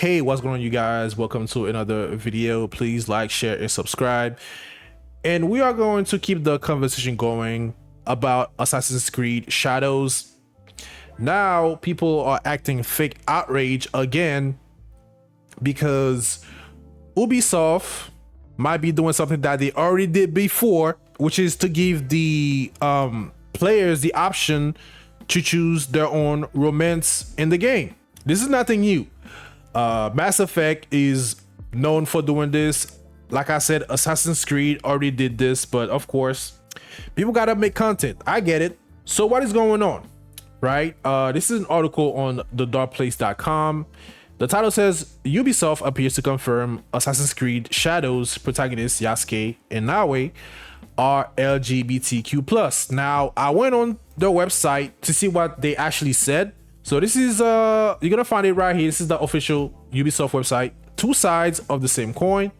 Hey, what's going on, you guys? Welcome to another video. Please like, share, and subscribe. And we are going to keep the conversation going about Assassin's Creed Shadows. Now, people are acting fake outrage again because Ubisoft might be doing something that they already did before, which is to give the players the option to choose their own romance in the game. This is nothing new. Mass Effect is known for doing this. Like I said, Assassin's Creed already did this, but of course, people gotta make content. I get it. So what is going on, right? This is an article on thedarkplace.com. The title says, Ubisoft appears to confirm Assassin's Creed Shadows protagonists Yasuke and Naoe are LGBTQ+. Now, I went on their website to see what they actually said. So this is you're gonna find it right here. This is the official Ubisoft website. Two sides of the same coin.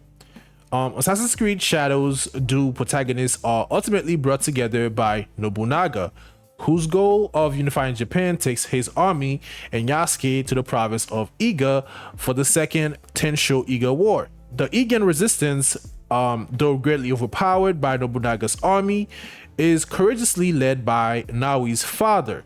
Assassin's Creed Shadows dual protagonists are ultimately brought together by Nobunaga, whose goal of unifying Japan takes his army and Yasuke to the province of Iga for the second Tensho Iga War. The Igan resistance, though greatly overpowered by Nobunaga's army, is courageously led by Naoi's father.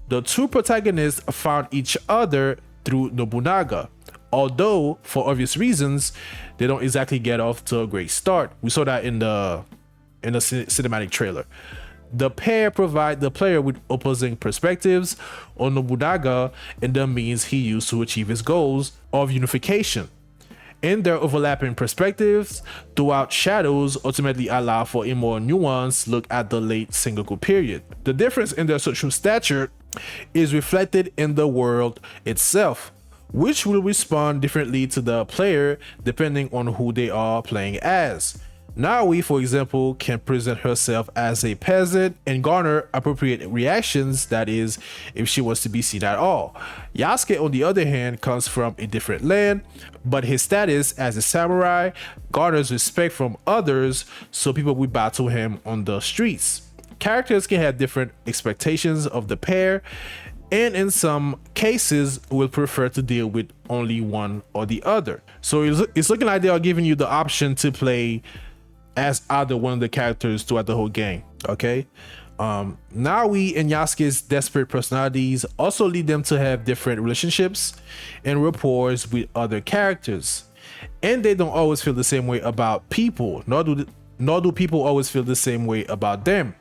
The two protagonists found each other through Nobunaga, although for obvious reasons they don't exactly get off to a great start. We saw that in the cinematic trailer. The pair provide the player with opposing perspectives on Nobunaga and the means he used to achieve his goals of unification. And their overlapping perspectives throughout Shadows ultimately allow for a more nuanced look at the late Sengoku period. The difference in their social stature is reflected in the world itself, which will respond differently to the player depending on who they are playing as. Naoi, for example, can present herself as a peasant and garner appropriate reactions, that is, if she was to be seen at all. Yasuke, on the other hand, comes from a different land, but his status as a samurai garners respect from others, so people will battle him on the streets. Characters can have different expectations of the pair, and in some cases will prefer to deal with only one or the other. So it's looking like they are giving you the option to play as either one of the characters throughout the whole game. Okay, Naoi and Yasuke's desperate personalities also lead them to have different relationships and rapports with other characters, and they don't always feel the same way about people, nor do people always feel the same way about them.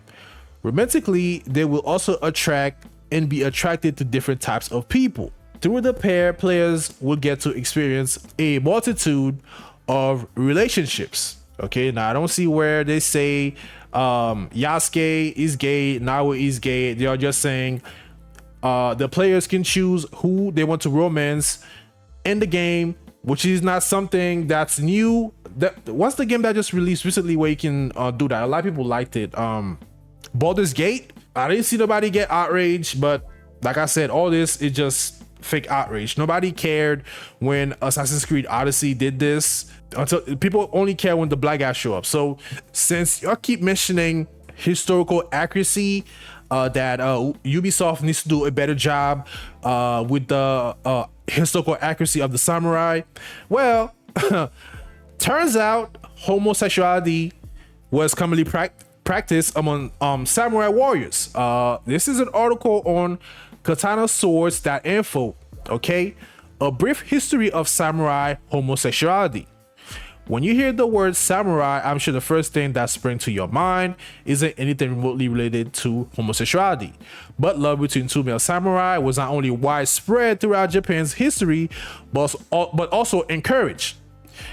Romantically, they will also attract and be attracted to different types of people. Through the pair, players will get to experience a multitude of relationships. Okay, now I don't see where they say Yasuke is gay, Naoe is gay. They are just saying the players can choose who they want to romance in the game, which is not something that's new. What's the game that just released recently where you can do that? A lot of people liked it. Baldur's Gate. I didn't see nobody get outraged, but like I said, all this is just fake outrage. Nobody cared when Assassin's Creed Odyssey did this. Until people only care when the black guys show up. So since y'all keep mentioning historical accuracy, that Ubisoft needs to do a better job with the historical accuracy of the samurai, well, turns out homosexuality was commonly practiced among samurai warriors. This is an article on katanaswords.info. Okay, a brief history of samurai homosexuality. When you hear the word samurai, I'm sure the first thing that springs to your mind isn't anything remotely related to homosexuality. But love between two male samurai was not only widespread throughout Japan's history, but also encouraged.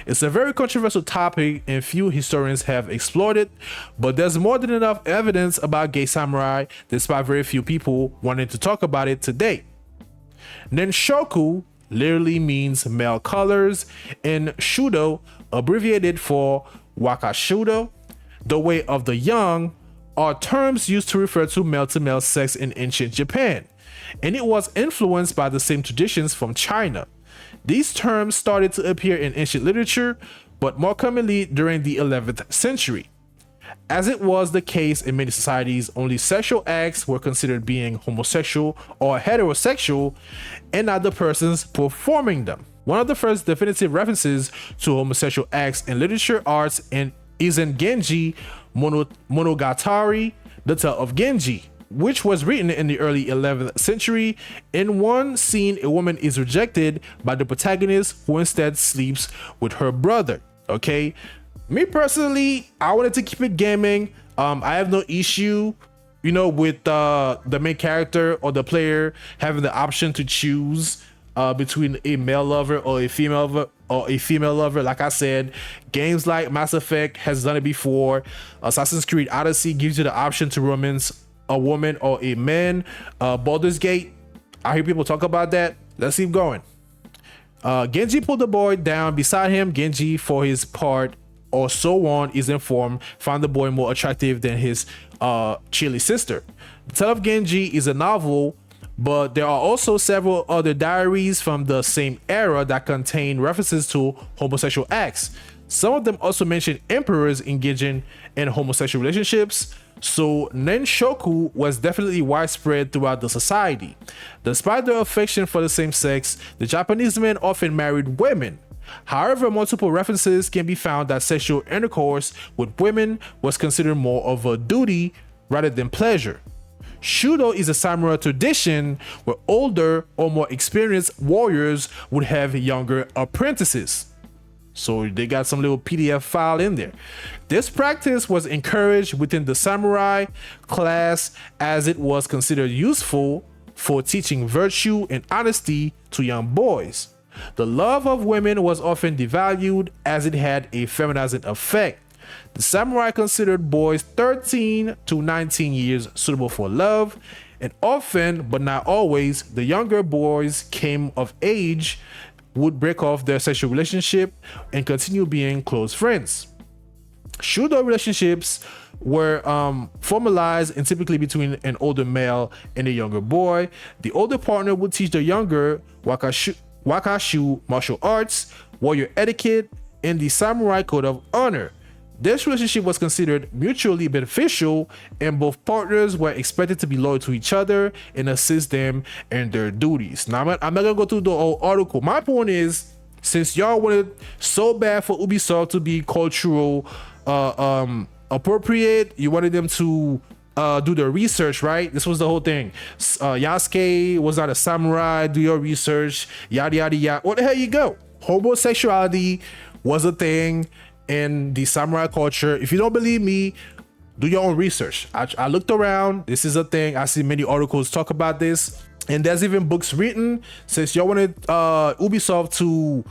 It's a very controversial topic and few historians have explored it, but there's more than enough evidence about gay samurai despite very few people wanting to talk about it today. Nenshoku literally means male colors, and Shudo, abbreviated for Wakashudo, the way of the young, are terms used to refer to male-to-male sex in ancient Japan, and it was influenced by the same traditions from China. These terms started to appear in ancient literature, but more commonly during the 11th century. As it was the case in many societies, only sexual acts were considered being homosexual or heterosexual, and not the persons performing them. One of the first definitive references to homosexual acts in literature arts is in Genji Monogatari, The Tale of Genji, which was written in the early 11th century. In one scene, a woman is rejected by the protagonist, who instead sleeps with her brother. Okay, me personally, I wanted to keep it gaming. I have no issue, you know, with the main character or the player having the option to choose between a male lover or a female lover. Like I said, games like Mass Effect has done it before. Assassin's Creed Odyssey gives you the option to romance a woman or a man. Baldur's Gate, I hear people talk about that. Let's keep going. Genji pulled the boy down beside him. Genji, for his part, or so on is informed, found the boy more attractive than his chilly sister. The Tale of Genji is a novel, but there are also several other diaries from the same era that contain references to homosexual acts. Some of them also mention emperors engaging in homosexual relationships, so Nenshoku was definitely widespread throughout the society. Despite their affection for the same sex, the Japanese men often married women. However, multiple references can be found that sexual intercourse with women was considered more of a duty rather than pleasure. Shudo is a samurai tradition where older or more experienced warriors would have younger apprentices. So they got some little PDF file in there. This practice was encouraged within the samurai class as it was considered useful for teaching virtue and honesty to young boys. The love of women was often devalued as it had a feminizing effect. The samurai considered boys 13 to 19 years suitable for love, and often, but not always, the younger boys came of age would break off their sexual relationship and continue being close friends. Shudo relationships were formalized and typically between an older male and a younger boy. The older partner would teach the younger wakashu martial arts, warrior etiquette, and the samurai code of honor. This relationship was considered mutually beneficial, and both partners were expected to be loyal to each other and assist them in their duties. Now, I'm not gonna go through the whole article. My point is, since y'all wanted so bad for Ubisoft to be cultural appropriate, you wanted them to do their research, right? This was the whole thing. Yasuke was not a samurai. Do your research, yada yada yada. What the hell you go? Homosexuality was a thing in the samurai culture. If you don't believe me, do your own research. I looked around. This is a thing. I see many articles talk about this, and there's even books written. Since y'all wanted Ubisoft to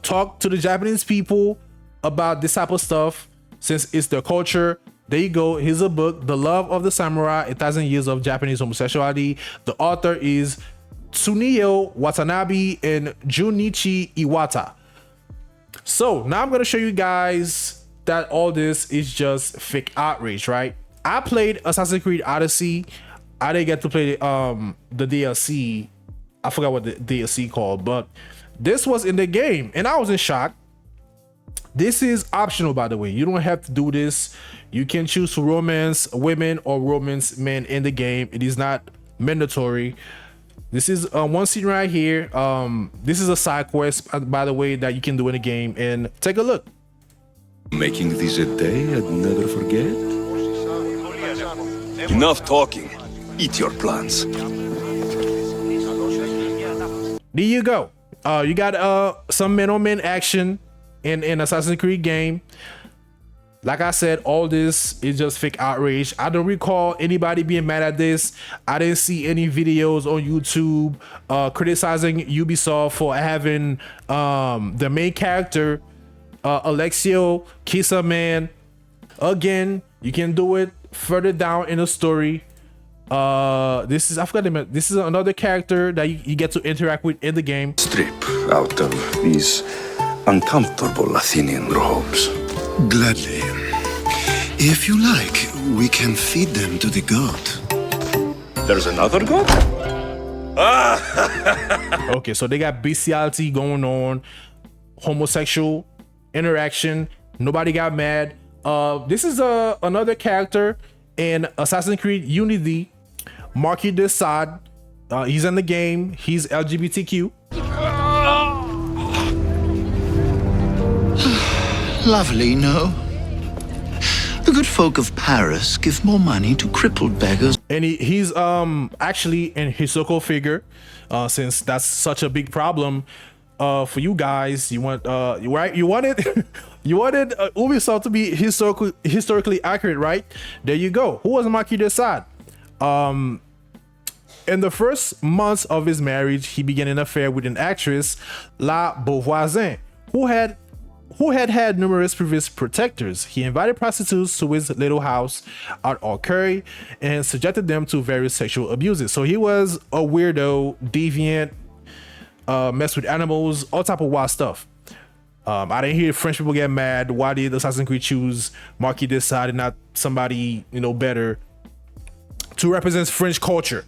talk to the Japanese people about this type of stuff, since it's their culture, there you go. Here's a book, The Love of the Samurai, 1,000 Years of Japanese Homosexuality. The author is Tsuneo Watanabe and Junichi Iwata. So now I'm gonna show you guys that all this is just fake outrage, right? I played Assassin's Creed Odyssey. I didn't get to play the DLC. I forgot what the DLC called, but this was in the game and I was in shock. This is optional, by the way. You don't have to do this. You can choose to romance women or romance men in the game. It is not mandatory. This is one scene right here. This is a side quest, by the way, that you can do in the game, and take a look. Making this a day I'd never forget. Enough talking. Eat your plants. There you go. You got some men-on-men action in Assassin's Creed game. Like I said, all this is just fake outrage. I don't recall anybody being mad at this. I didn't see any videos on YouTube criticizing Ubisoft for having the main character, Alexio Kisaman. Again, you can do it further down in the story. This is, I forgot the name. This is another character that you get to interact with in the game. Strip out of these uncomfortable Athenian robes. Gladly. If you like, we can feed them to the god. There's another god? Okay, so they got bestiality going on, homosexual interaction. Nobody got mad. This is another character in Assassin's Creed Unity, Marquis de Sade. He's in the game. He's LGBTQ. Lovely, no? The good folk of Paris give more money to crippled beggars. And he's actually an historical figure, since that's such a big problem for you guys. You want you wanted you wanted Ubisoft to be historically accurate, right? There you go. Who was Marquis de Sade? In the first months of his marriage, he began an affair with an actress, La Beauvoisin, who had numerous previous protectors. He invited prostitutes to his little house at Arcueil and subjected them to various sexual abuses. So he was a weirdo, deviant, messed with animals, all type of wild stuff. I didn't hear French people get mad. Why did Assassin's Creed choose Marquis de Sade and not somebody, you know, better to represent French culture?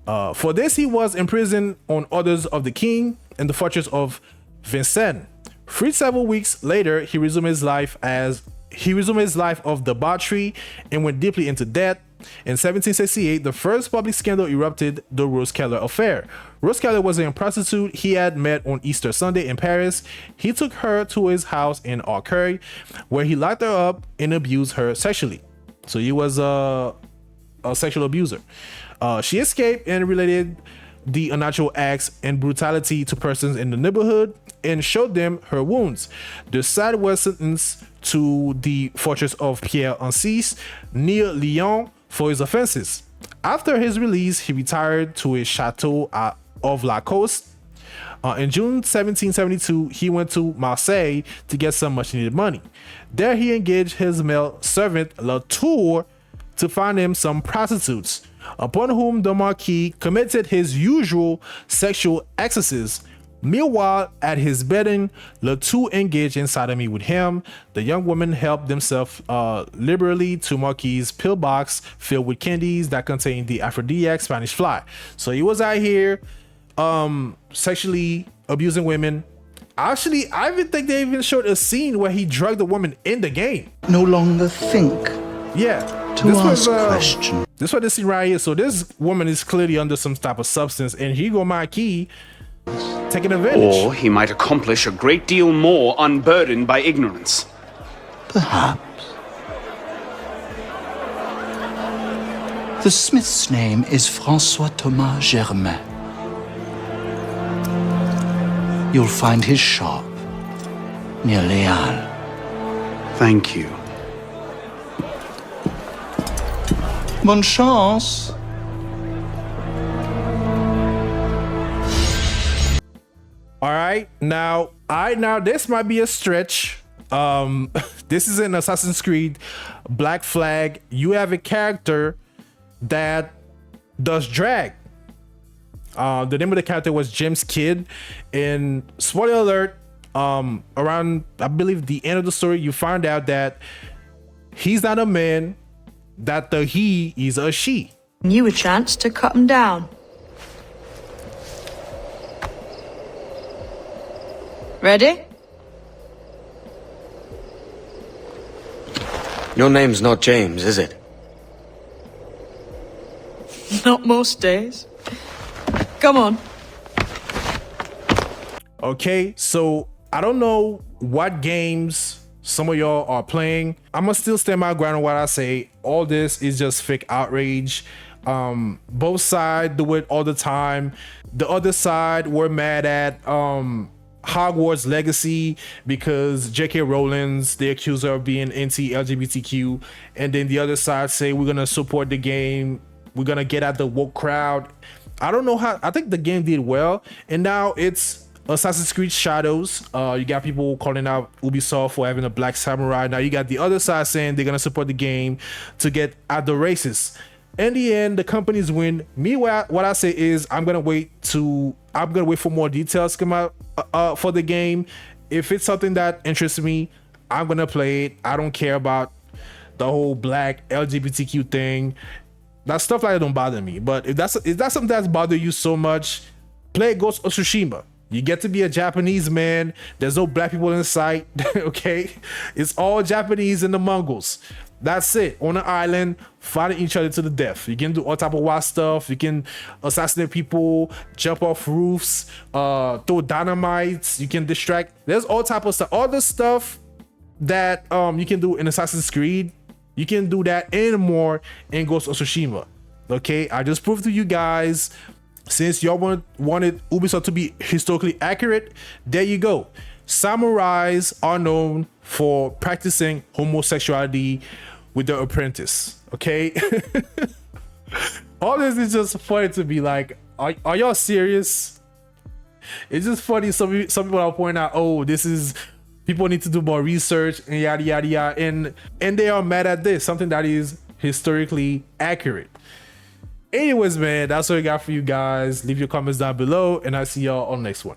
For this, he was imprisoned on orders of the king in the fortress of Vincennes. Freed several weeks later, he resumed his life of debauchery and went deeply into debt. In 1768, the first public scandal erupted, the Rose Keller affair. Rose Keller was a prostitute he had met on Easter Sunday in Paris. He took her to his house in Arcueil, where he locked her up and abused her sexually. So he was a sexual abuser. She escaped and related the unnatural acts and brutality to persons in the neighborhood and showed them her wounds. De Sade was sentenced to the fortress of Pierre-Encise near Lyon for his offenses. After his release, he retired to his chateau of La Coste. In June 1772, he went to Marseille to get some much needed money. There he engaged his male servant Latour to find him some prostitutes, upon whom the Marquis committed his usual sexual excesses. Meanwhile, at his bidding, Latour engaged in sodomy with him. The young women helped themselves liberally to Marquis' pillbox filled with candies that contained the aphrodisiac Spanish fly. So he was out here sexually abusing women. Actually, I even think they even showed a scene where he drugged the woman in the game. No longer think. Yeah. To ask question. This is what this scene right here. So this woman is clearly under some type of substance, and here you go Marquis taking advantage. Or he might accomplish a great deal more unburdened by ignorance. Perhaps. The smith's name is Francois Thomas Germain. You'll find his shop near Léal. Thank you. Bonne chance. All right, now this might be a stretch. This is an Assassin's Creed Black Flag. You have a character that does drag. The name of the character was James Kidd, and spoiler alert, around I believe the end of the story, you find out that he's not a man, that the he is a she. You a chance to cut him down. Ready? Your name's not James, is it? Not most days. Come on. Okay, so I don't know what games some of y'all are playing. I'm gonna still stand my ground on what I say. All this is just fake outrage. Both sides do it all the time. The other side were mad at Hogwarts Legacy because J.K. Rowling's they accuse her of being anti-LGBTQ, and then the other side say we're gonna support the game, we're gonna get at the woke crowd. I don't know how. I think the game did well, and now it's Assassin's Creed Shadows. You got people calling out Ubisoft for having a black samurai. Now you got the other side saying they're gonna support the game to get at the racists. In the end, the companies win. Me, what I say is I'm gonna wait for more details to come out for the game. If it's something that interests me, I'm gonna play it. I don't care about the whole black LGBTQ thing. That stuff like that don't bother me. But if that's something that's bothered you so much, play Ghost of Tsushima. You get to be a Japanese man. There's no black people in sight. Okay, it's all Japanese and the Mongols. That's it. On an island, fighting each other to the death. You can do all type of wild stuff. You can assassinate people, jump off roofs, throw dynamites. You can distract. There's all type of stuff. All this stuff that you can do in Assassin's Creed, you can do that and more in Ghost of Tsushima. Okay, I just proved to you guys, since y'all wanted Ubisoft to be historically accurate, there you go. Samurais are known for practicing homosexuality with their apprentice. Okay. All this is just funny to be like, are y'all serious? It's just funny. Some people are pointing out, oh, this is, people need to do more research and yada yada yada, and they are mad at this, something that is historically accurate. Anyways, man, that's what I got for you guys. Leave your comments down below, and I'll see y'all on the next one.